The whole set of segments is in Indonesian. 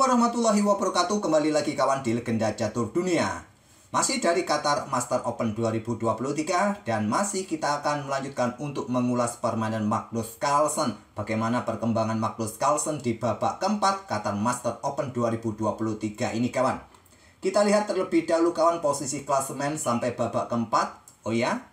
warahmatullahi wabarakatuh. Kembali lagi kawan di Legenda Catur Dunia. Masih dari Qatar Master Open 2023. Dan masih kita akan melanjutkan untuk mengulas permainan Magnus Carlsen. Bagaimana perkembangan Magnus Carlsen di babak keempat Qatar Master Open 2023 ini kawan. Kita lihat terlebih dahulu kawan posisi klasemen sampai babak keempat. Oh ya,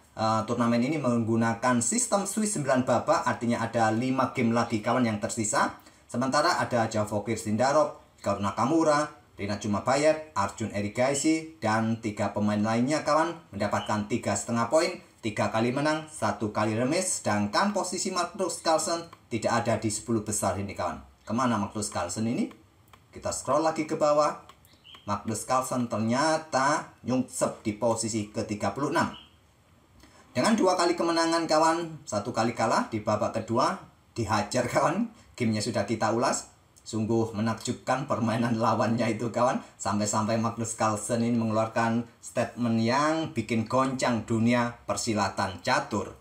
turnamen ini menggunakan sistem Swiss 9 babak. Artinya ada 5 game lagi kawan yang tersisa. Sementara ada Javokir Sindarov, Hikaru Nakamura, Rinat Jumabayat, Arjun Erigaisi, dan 3 pemain lainnya kawan mendapatkan 3,5 poin, 3 kali menang, 1 kali remis. Sedangkan posisi Magnus Carlsen tidak ada di 10 besar ini kawan. Kemana Magnus Carlsen ini? Kita scroll lagi ke bawah. Magnus Carlsen ternyata nyungsep di posisi ke-36. Dengan 2 kali kemenangan kawan, 1 kali kalah di babak kedua, dihajar kawan. Gamenya sudah kita ulas. Sungguh menakjubkan permainan lawannya itu kawan. Sampai-sampai Magnus Carlsen ini mengeluarkan statement yang bikin goncang dunia persilatan catur.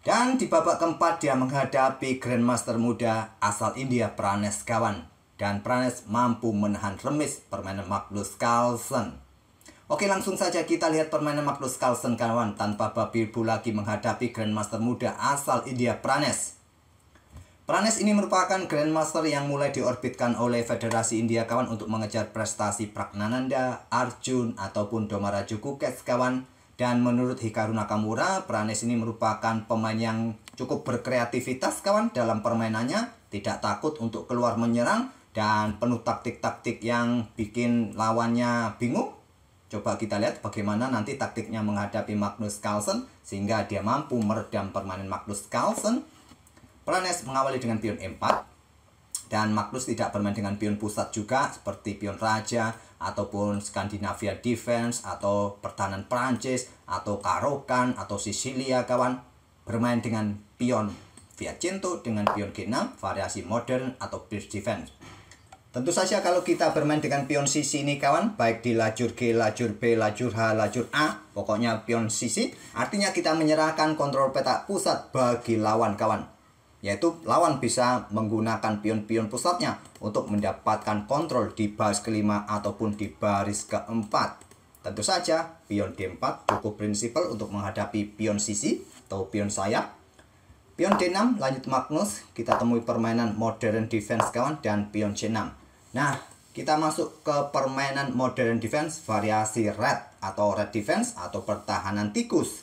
Dan di babak keempat dia menghadapi Grandmaster muda asal India Pranesh kawan. Dan Pranesh mampu menahan remis permainan Magnus Carlsen. Oke, langsung saja kita lihat permainan Magnus Carlsen kawan. Tanpa babi bu lagi menghadapi Grandmaster muda asal India Pranesh. Pranesh ini merupakan Grandmaster yang mulai diorbitkan oleh Federasi India kawan untuk mengejar prestasi Pragnananda, Arjun, ataupun Domaraju Kukes kawan. Dan menurut Hikaru Nakamura, Pranesh ini merupakan pemain yang cukup berkreativitas kawan dalam permainannya. Tidak takut untuk keluar menyerang dan penuh taktik-taktik yang bikin lawannya bingung. Coba kita lihat bagaimana nanti taktiknya menghadapi Magnus Carlsen sehingga dia mampu meredam permainan Magnus Carlsen. Pranesh mengawali dengan pion E4 dan Magnus tidak bermain dengan pion pusat juga seperti pion Raja ataupun Skandinavia Defense atau pertahanan Prancis atau Karokan atau Sicilia kawan. Bermain dengan pion Fianchetto dengan pion G6 variasi modern atau Bridge Defense. Tentu saja kalau kita bermain dengan pion sisi ini kawan, baik di lajur G, lajur B, lajur H, lajur A, pokoknya pion sisi, artinya kita menyerahkan kontrol petak pusat bagi lawan kawan. Yaitu lawan bisa menggunakan pion-pion pusatnya untuk mendapatkan kontrol di baris kelima ataupun di baris keempat. Tentu saja pion D4 cukup prinsipal untuk menghadapi pion sisi atau pion sayap. Pion D6 lanjut Magnus, kita temui permainan modern defense kawan dan pion C6. Nah, kita masuk ke permainan modern defense variasi red atau red defense atau pertahanan tikus.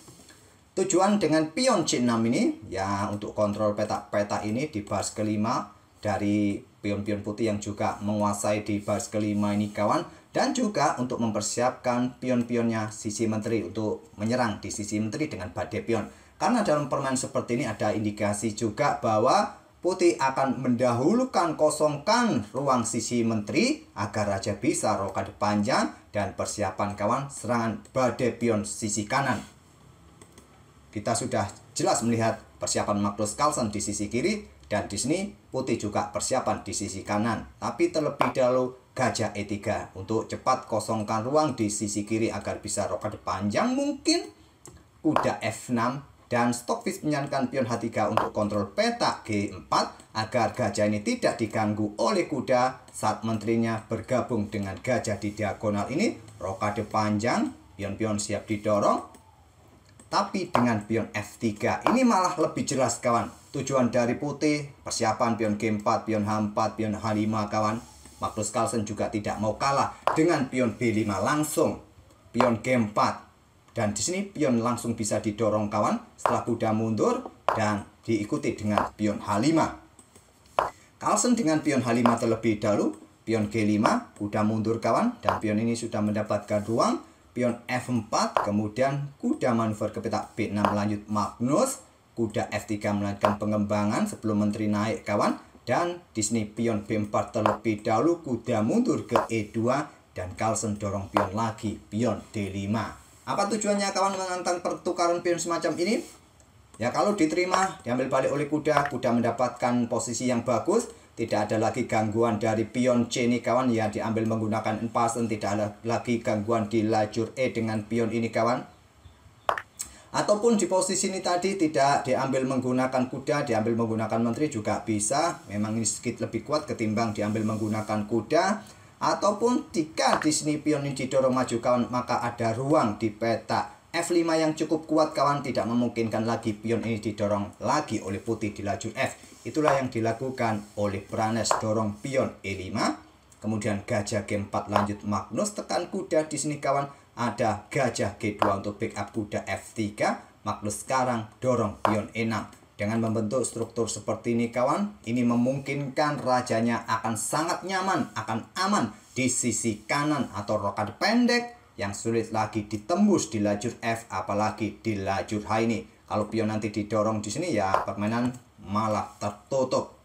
Tujuan dengan pion C6 ini ya untuk kontrol petak-petak ini di baris kelima dari pion-pion putih yang juga menguasai di baris kelima ini kawan. Dan juga untuk mempersiapkan pion-pionnya sisi menteri untuk menyerang di sisi menteri dengan badai pion. Karena dalam permainan seperti ini ada indikasi juga bahwa putih akan mendahulukan kosongkan ruang sisi menteri agar raja bisa rokade panjang dan persiapan kawan serangan badai pion sisi kanan. Kita sudah jelas melihat persiapan Magnus Carlsen di sisi kiri dan di sini putih juga persiapan di sisi kanan. Tapi terlebih dahulu gajah E3 untuk cepat kosongkan ruang di sisi kiri agar bisa rokade panjang mungkin. Kuda F6 dan Stockfish menyarankan pion H3 untuk kontrol petak G4 agar gajah ini tidak diganggu oleh kuda saat menterinya bergabung dengan gajah di diagonal ini. Rokade panjang, pion-pion siap didorong. Tapi dengan pion F3 ini malah lebih jelas kawan. Tujuan dari putih, persiapan pion G4, pion H4, pion H5 kawan. Magnus Carlsen juga tidak mau kalah dengan pion B5 langsung. Pion G4. Dan di sini pion langsung bisa didorong kawan setelah kuda mundur dan diikuti dengan pion H5. Carlsen dengan pion H5 terlebih dahulu. Pion G5, kuda mundur kawan. Dan pion ini sudah mendapatkan ruang. Pion F4, kemudian kuda manuver ke petak B6 lanjut Magnus. Kuda F3 melanjutkan pengembangan sebelum menteri naik kawan. Dan di sini pion B4 terlebih dahulu, kuda mundur ke E2 dan Carlsen dorong pion lagi, pion D5. Apa tujuannya kawan menantang pertukaran pion semacam ini? Ya kalau diterima, diambil balik oleh kuda, kuda mendapatkan posisi yang bagus. Tidak ada lagi gangguan dari pion C ini kawan ya, diambil menggunakan empasen. Tidak ada lagi gangguan di lajur E dengan pion ini kawan. Ataupun di posisi ini tadi tidak diambil menggunakan kuda, diambil menggunakan menteri juga bisa. Memang ini sedikit lebih kuat ketimbang diambil menggunakan kuda. Ataupun jika di sini pion ini didorong maju kawan, maka ada ruang di peta F5 yang cukup kuat kawan, tidak memungkinkan lagi pion ini didorong lagi oleh putih di lajur F. Itulah yang dilakukan oleh Pranes, dorong pion E5. Kemudian gajah G4 lanjut Magnus, tekan kuda di sini kawan. Ada gajah G2 untuk backup kuda F3. Magnus sekarang dorong pion E6. Dengan membentuk struktur seperti ini kawan, ini memungkinkan rajanya akan sangat nyaman, akan aman di sisi kanan atau rokade pendek yang sulit lagi ditembus di lajur F, apalagi di lajur H ini. Kalau pion nanti didorong di sini ya permainan malah tertutup.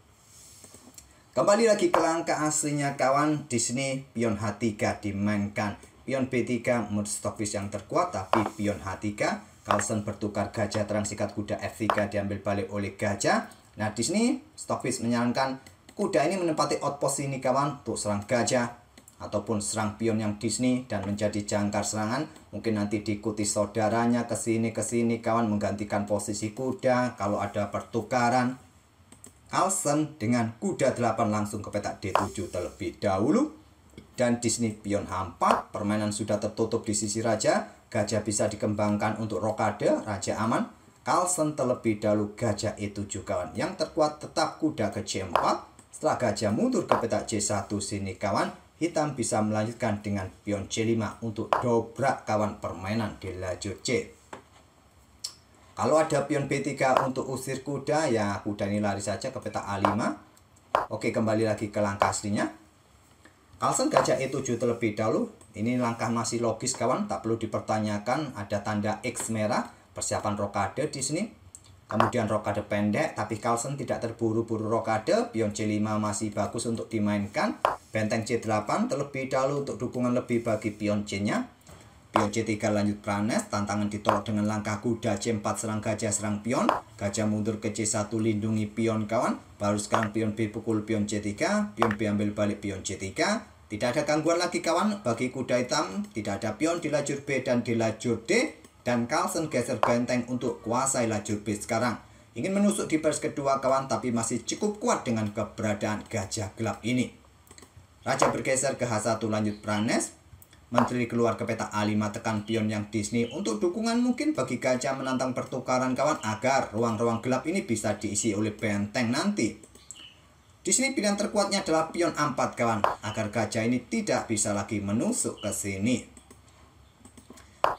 Kembali lagi ke langkah aslinya kawan, di sini pion H3 dimainkan. Pion B3 menurut Stockfish yang terkuat, tapi pion H3 Carlsen bertukar gajah terang sikat kuda F3 diambil balik oleh gajah. Nah di sini Stockfish menyarankan kuda ini menempati outpost ini kawan untuk serang gajah ataupun serang pion yang di sini dan menjadi jangkar serangan. Mungkin nanti diikuti saudaranya ke sini kawan, menggantikan posisi kuda kalau ada pertukaran. Carlsen dengan kuda 8 langsung ke petak D7 terlebih dahulu. Dan di sini pion H4, permainan sudah tertutup di sisi raja. Gajah bisa dikembangkan untuk rokade, raja aman. Carlsen terlebih dahulu gajah E7 kawan. Yang terkuat tetap kuda ke C4. Setelah gajah mundur ke petak C1 sini kawan, hitam bisa melanjutkan dengan pion C5 untuk dobrak kawan permainan di lajur C. Kalau ada pion B3 untuk usir kuda, ya kuda ini lari saja ke petak A5. Oke, kembali lagi ke langkah aslinya. Carlsen gajah E7 terlebih dahulu. Ini langkah masih logis kawan, tak perlu dipertanyakan. Ada tanda X merah, persiapan rokade di sini. Kemudian rokade pendek, tapi Carlsen tidak terburu-buru rokade. Pion C5 masih bagus untuk dimainkan. Benteng C8 terlebih dahulu untuk dukungan lebih bagi pion C-nya. Pion C3 lanjut Pranes, tantangan ditolak dengan langkah kuda C4 serang gajah serang pion. Gajah mundur ke C1 lindungi pion kawan. Baru sekarang pion B pukul pion C3, pion B ambil balik pion C3. Tidak ada gangguan lagi kawan bagi kuda hitam, tidak ada pion di lajur B dan di lajur D. Dan Carlsen geser benteng untuk kuasai lajur B sekarang. Ingin menusuk di baris kedua kawan, tapi masih cukup kuat dengan keberadaan gajah gelap ini. Raja bergeser ke H1 lanjut Pranes. Menteri keluar ke petak A5 tekan pion yang di sini untuk dukungan mungkin bagi gajah menantang pertukaran kawan agar ruang-ruang gelap ini bisa diisi oleh benteng nanti. Di sini pilihan terkuatnya adalah pion A4 kawan agar gajah ini tidak bisa lagi menusuk ke sini.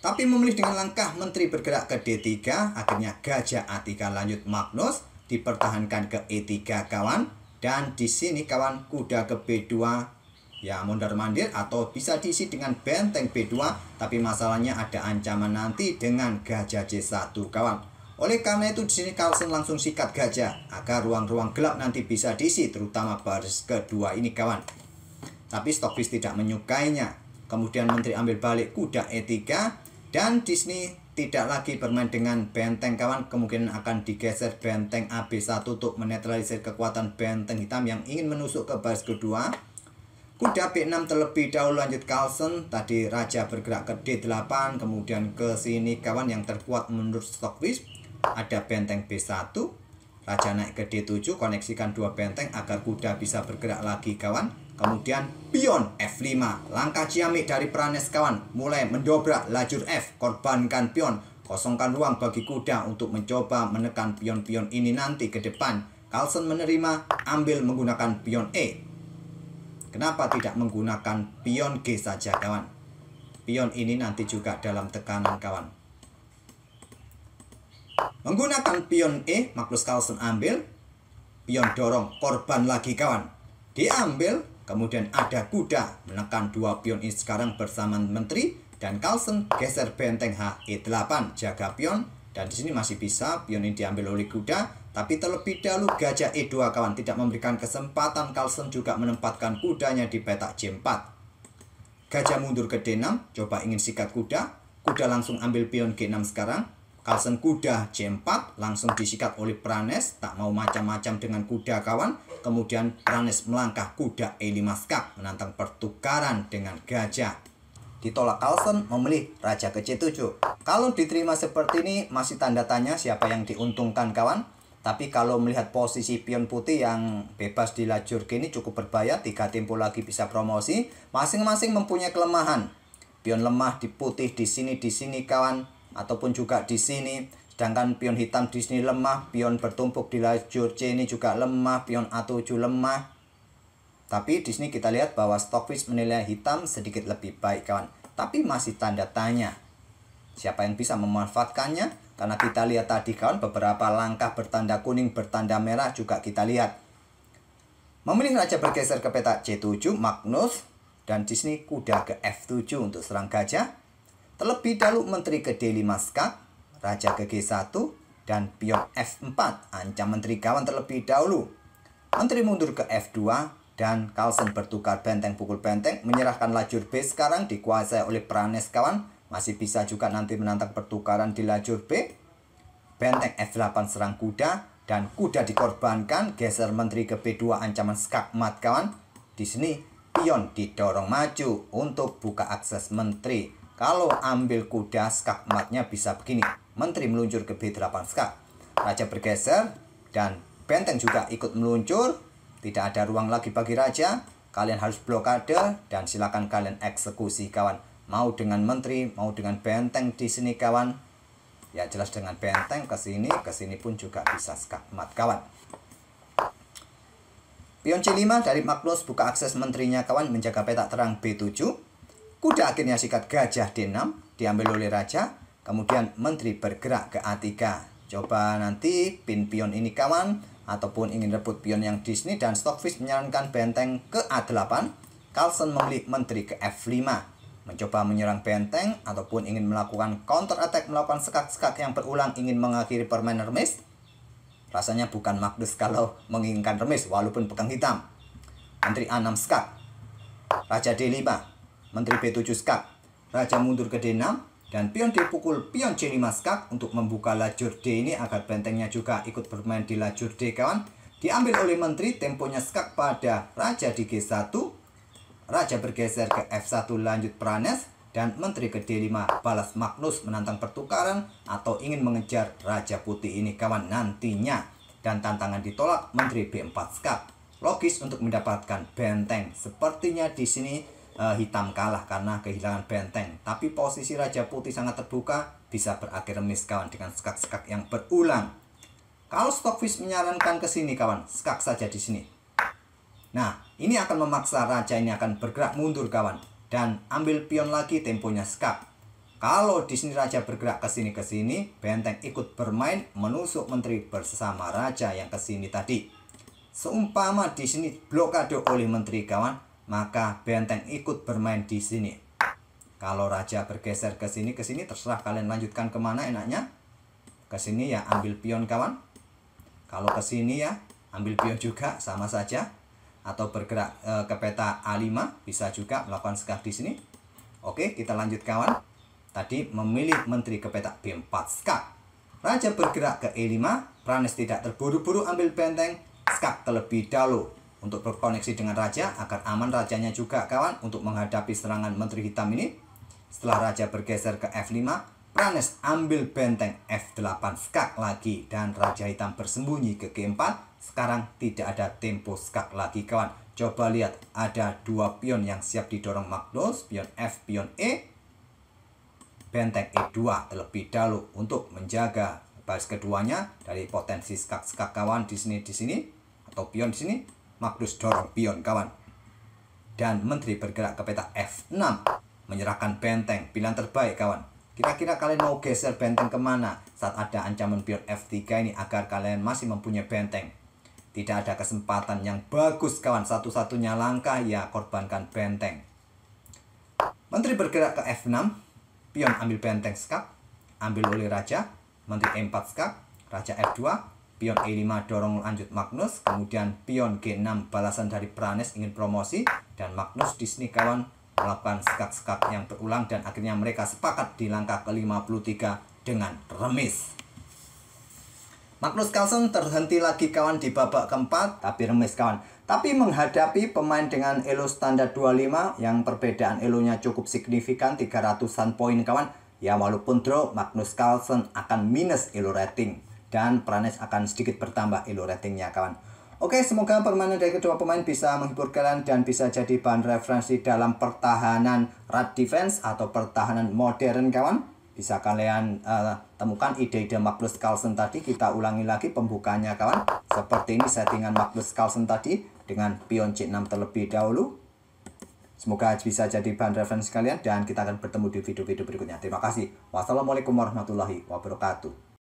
Tapi memilih dengan langkah menteri bergerak ke D3, akhirnya gajah A3 lanjut Magnus dipertahankan ke E3 kawan, dan di sini kawan kuda ke B2 ya mondar-mandir atau bisa diisi dengan benteng B2, tapi masalahnya ada ancaman nanti dengan gajah C1 kawan. Oleh karena itu di sini Carlsen langsung sikat gajah agar ruang-ruang gelap nanti bisa diisi, terutama baris kedua ini kawan. Tapi Stockfish tidak menyukainya. Kemudian menteri ambil balik kuda E3 dan di sini tidak lagi bermain dengan benteng kawan, kemungkinan akan digeser benteng AB1 untuk menetralisir kekuatan benteng hitam yang ingin menusuk ke baris kedua. Kuda B6 terlebih dahulu lanjut Carlsen. Tadi raja bergerak ke D8, kemudian ke sini kawan. Yang terkuat menurut Stockfish ada benteng B1. Raja naik ke D7, koneksikan dua benteng agar kuda bisa bergerak lagi kawan. Kemudian pion F5, langkah ciamik dari Pranes kawan, mulai mendobrak lajur F, korbankan pion, kosongkan ruang bagi kuda untuk mencoba menekan pion-pion ini nanti ke depan. Carlsen menerima, ambil menggunakan pion E. Kenapa tidak menggunakan pion G saja kawan? Pion ini nanti juga dalam tekanan kawan. Menggunakan pion E, Magnus Carlsen ambil. Pion dorong, korban lagi kawan. Diambil, kemudian ada kuda menekan dua pion ini sekarang bersama menteri. Dan Carlsen geser benteng H E8, jaga pion. Dan di sini masih bisa pion ini diambil oleh kuda. Tapi terlebih dahulu gajah E2 kawan, tidak memberikan kesempatan Carlsen juga menempatkan kudanya di petak C4. Gajah mundur ke D6, coba ingin sikat kuda. Kuda langsung ambil pion G6 sekarang. Carlsen kuda C4 langsung disikat oleh Pranes, tak mau macam-macam dengan kuda kawan. Kemudian Pranes melangkah kuda E5 skak menantang pertukaran dengan gajah. ditolak Carlsen memilih raja ke C7. Kalau diterima seperti ini masih tanda tanya siapa yang diuntungkan kawan. Tapi kalau melihat posisi pion putih yang bebas di lajur G ini cukup berbahaya. 3 tempo lagi bisa promosi. Masing-masing mempunyai kelemahan. Pion lemah di putih di sini kawan, ataupun juga di sini. Sedangkan pion hitam di sini lemah. Pion bertumpuk di lajur C ini juga lemah. Pion A7 lemah. Tapi di sini kita lihat bahwa Stockfish menilai hitam sedikit lebih baik kawan. Tapi masih tanda tanya. Siapa yang bisa memanfaatkannya? Karena kita lihat tadi kawan beberapa langkah bertanda kuning, bertanda merah juga kita lihat. Memilih raja bergeser ke peta C7, Magnus. Dan di sini kuda ke F7 untuk serang gajah. Terlebih dahulu menteri ke D5 skak, raja ke G1, dan pion F4. Ancam menteri kawan terlebih dahulu. Menteri mundur ke F2. Dan Carlsen bertukar benteng pukul benteng, menyerahkan lajur B sekarang dikuasai oleh Pranes kawan. Masih bisa juga nanti menantang pertukaran di lajur B. Benteng F8 serang kuda dan kuda dikorbankan, geser menteri ke B2 ancaman skakmat kawan. Di sini pion didorong maju untuk buka akses menteri. Kalau ambil kuda skakmatnya bisa begini. Menteri meluncur ke B8 skak. Raja bergeser dan benteng juga ikut meluncur. Tidak ada ruang lagi bagi raja. Kalian harus blokade dan silakan kalian eksekusi kawan. Mau dengan menteri, mau dengan benteng di sini kawan. Ya jelas dengan benteng ke sini pun juga bisa skakmat kawan. Pion C5 dari Magnus buka akses menterinya kawan, menjaga petak terang B7. Kuda akhirnya sikat gajah D6, diambil oleh raja. Kemudian menteri bergerak ke A3. Coba nanti pin pion ini kawan, ataupun ingin rebut pion yang di sini, dan Stockfish menyarankan benteng ke A8. Carlsen memilih menteri ke F5, mencoba menyerang benteng ataupun ingin melakukan counter attack, melakukan skak-skak yang berulang, ingin mengakhiri permainan remis. Rasanya bukan Magnus kalau menginginkan remis walaupun pegang hitam. Menteri A6 skak, raja D5, menteri B7 skak, raja mundur ke D6, dan pion dipukul pion C5 skak untuk membuka lajur D ini agar bentengnya juga ikut bermain di lajur D kawan. Diambil oleh menteri, temponya skak pada raja di G1. Raja bergeser ke F1 lanjut Pranes. Dan menteri ke D5 balas Magnus menantang pertukaran atau ingin mengejar raja putih ini kawan nantinya. Dan tantangan ditolak, menteri B4 skak. Logis untuk mendapatkan benteng. Sepertinya di sini hitam kalah karena kehilangan benteng. Tapi posisi raja putih sangat terbuka, bisa berakhir remis kawan dengan skak-skak yang berulang. Kalau Stockfish menyarankan ke sini kawan, skak saja di sini. Nah, ini akan memaksa raja ini akan bergerak mundur kawan, dan ambil pion lagi, temponya skak. Kalau di sini raja bergerak ke sini, benteng ikut bermain menusuk menteri bersama raja yang ke sini tadi. Seumpama di sini blokade oleh menteri kawan, maka benteng ikut bermain di sini. Kalau raja bergeser ke sini terserah kalian lanjutkan kemana enaknya. Ke sini ya ambil pion kawan. Kalau ke sini ya ambil pion juga, sama saja. Atau bergerak ke peta A5 bisa juga melakukan skak di sini. Oke, kita lanjut kawan. Tadi memilih menteri ke peta B4 skak. Raja bergerak ke E5. Pranes tidak terburu-buru ambil benteng, skak terlebih dahulu untuk berkoneksi dengan raja agar aman rajanya juga kawan untuk menghadapi serangan menteri hitam ini. Setelah raja bergeser ke F5, Pranes ambil benteng F8 skak lagi dan raja hitam bersembunyi ke G4. Sekarang tidak ada tempo skak lagi kawan. Coba lihat, ada dua pion yang siap didorong Magnus, pion F, pion E. Benteng E2 terlebih dahulu untuk menjaga baris keduanya dari potensi skak-skak kawan di sini atau pion di sini. Magnus dorong pion kawan. Dan menteri bergerak ke peta F6, menyerahkan benteng, pilihan terbaik kawan. Kira-kira kalian mau geser benteng kemana saat ada ancaman pion F3 ini agar kalian masih mempunyai benteng? Tidak ada kesempatan yang bagus kawan, satu-satunya langkah ya korbankan benteng. Menteri bergerak ke F6, pion ambil benteng skak, ambil oleh raja, menteri E4 skak, raja F2, pion E5 dorong lanjut Magnus, kemudian pion G6 balasan dari Pranes ingin promosi, dan Magnus di sini kawan melakukan skak-skak yang berulang dan akhirnya mereka sepakat di langkah ke-53 dengan remis. Magnus Carlsen terhenti lagi kawan di babak keempat, tapi remis kawan. Tapi menghadapi pemain dengan elo standar 25 yang perbedaan elonya cukup signifikan 300-an poin kawan. Ya walaupun draw, Magnus Carlsen akan minus elo rating dan Pranesh akan sedikit bertambah elo ratingnya kawan. Oke, semoga permainan dari kedua pemain bisa menghibur kalian dan bisa jadi bahan referensi dalam pertahanan rat defense atau pertahanan modern kawan. Bisa kalian temukan ide-ide Magnus Carlsen tadi. Kita ulangi lagi pembukanya kawan. Seperti ini settingan Magnus Carlsen tadi dengan pion C6 terlebih dahulu. Semoga bisa jadi bahan referensi kalian dan kita akan bertemu di video-video berikutnya. Terima kasih. Wassalamualaikum warahmatullahi wabarakatuh.